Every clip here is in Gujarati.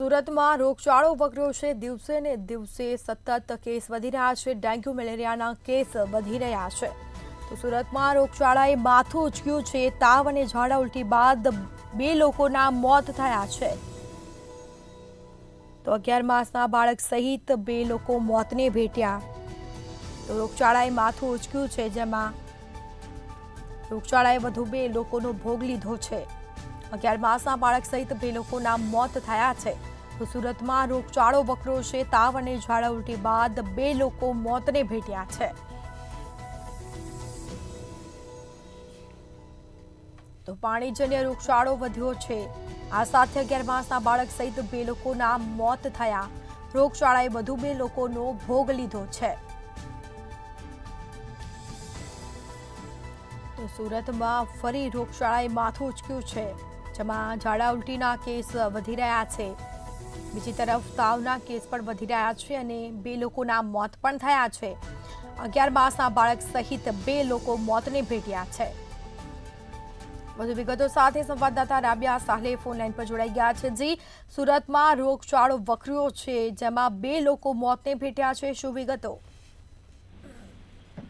સુરતમાં રોગચાળો વકર્યો છે। દિવસે ને દિવસે સતત કેસ વધી રહ્યા છે। ડેન્ગ્યુ મેલેરિયાના કેસ વધી રહ્યા છે। તો સુરતમાં રોગચાળાએ માથું ઉંચક્યું છે। તાવ અને ઝાડા ઉલટી બાદ 2 લોકોના મોત થયા છે। તો 11 માસના બાળક સહિત 2 લોકો મોતને ભેટ્યા। તો રોગચાળાએ માથું ઉંચક્યું છે, જેમાં રોગચાળાએ વધુ 2 લોકોનો ભોગ લીધો છે। 11 માસના બાળક સહિત 2 લોકોના મોત થયા છે। તો સુરતમાં રોગચાળો વકર્યો છે। તાવ અને ઝાડા ઉલટી બાદ 2 લોકો મોતને ભેટ્યા છે। તો પાણીજન્ય રોગચાળો વધ્યો છે। આ સાથે 11 માસના બાળક સહિત 2 લોકોના મોત થયા। રોગચાળાએ વધુ 2 લોકોનો ભોગ લીધો છે। તો સુરતમાં ફરી રોગચાળાએ માથું ઉંચક્યું છે, જેમાં ઝાડા ઉલટીના કેસ વધી રહ્યા છે। બીજી તરફ તાવના કેસ પણ વધી રહ્યા છે અને 2 લોકોના મોત પણ થયા છે। 11 માસના બાળક સહિત 2 લોકો મોતને ભેટ્યા છે। વધુ વિગતો સાથે સંવાદદાતા રાબિયા સાહલે ફોનલાઈન પર જોડાઈ ગયા છે। જી, સુરતમાં રોગચાળો વકર્યો છે, જેમાં 2 લોકો મોતને ભેટ્યા છે। શું વિગતો?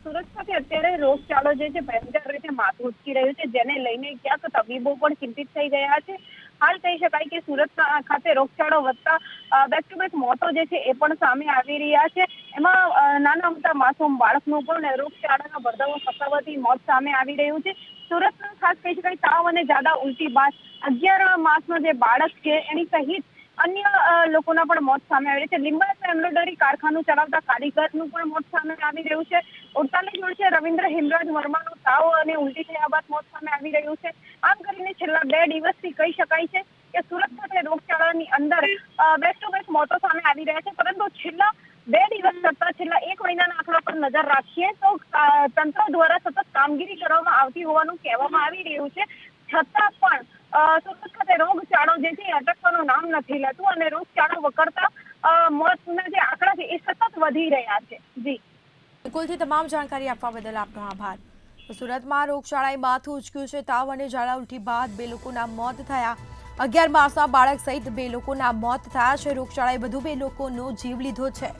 સુરત ખાતે અત્યારે રોગચાળો જે છે ભયંકર રીતે માથું ઉંચકી રહ્યું છે, જેને લઈને ક્યાંક તબીબો પણ ચિંતિત થઈ ગયા છે। હાલ કહી શકાય કે સુરત ખાતે રોગચાળો વધતા બેક ટુ બેક મોતો જે છે એ પણ સામે આવી રહ્યા છે। એમાં નાના મોટા માસૂમ બાળકનું પણ રોગચાળાના ભરધાઓ ફસાવાથી મોત સામે આવી રહ્યું છે। સુરતમાં ખાસ કહી શકાય તાવ અને ઝાડા ઉલટી બાદ 11 માસનો જે બાળક છે એની સહિત અન્ય લોકોના પણ મોત સામે આવી છે। લિંબાયત એમ્બ્રોઇડરી કારખાનું ચલાવતા કારીગરનું પણ મોત સામે આવી રહ્યું છે। 48 વર્ષીય રવિન્દ્ર હિમરાજ વર્માનું તાવ અને ઉલટી થયા બાદ મોત સામે આવી રહ્યું છે। આમ કરીને છેલ્લા 2 દિવસથી કહી શકાય છે કે સુરત ખાતે રોગચાળાની અંદર બેક ટુ બેક મોતો સામે આવી રહ્યા છે। પરંતુ છેલ્લા 2 દિવસ કરતા છેલ્લા 1 મહિનાના આંકડા પર નજર રાખીએ તો તંત્ર દ્વારા સતત કામગીરી કરવામાં આવતી હોવાનું કહેવામાં આવી રહ્યું છે। છતાં પણ સુરત ખાતે રોગચાળો જે છે અટકવાનું નામ નથી લેતું અને રોગચાળો વકરતા મોતના જે આંકડા છે એ સતત વધી રહ્યા છે। જી, બિલકુલથી તમામ જાણકારી આપવા બદલ આપનો આભાર। તો સુરતમાં રોગચાળાએ માથું ઉંચક્યું છે। તાવ અને ઝાડા ઉલટી બાદ 2 લોકોના મોત થયા। 11 માસના બાળક સહિત 2 લોકોના મોત થયા છે। રોગચાળાએ વધુ 2 લોકોનો જીવ લીધો છે।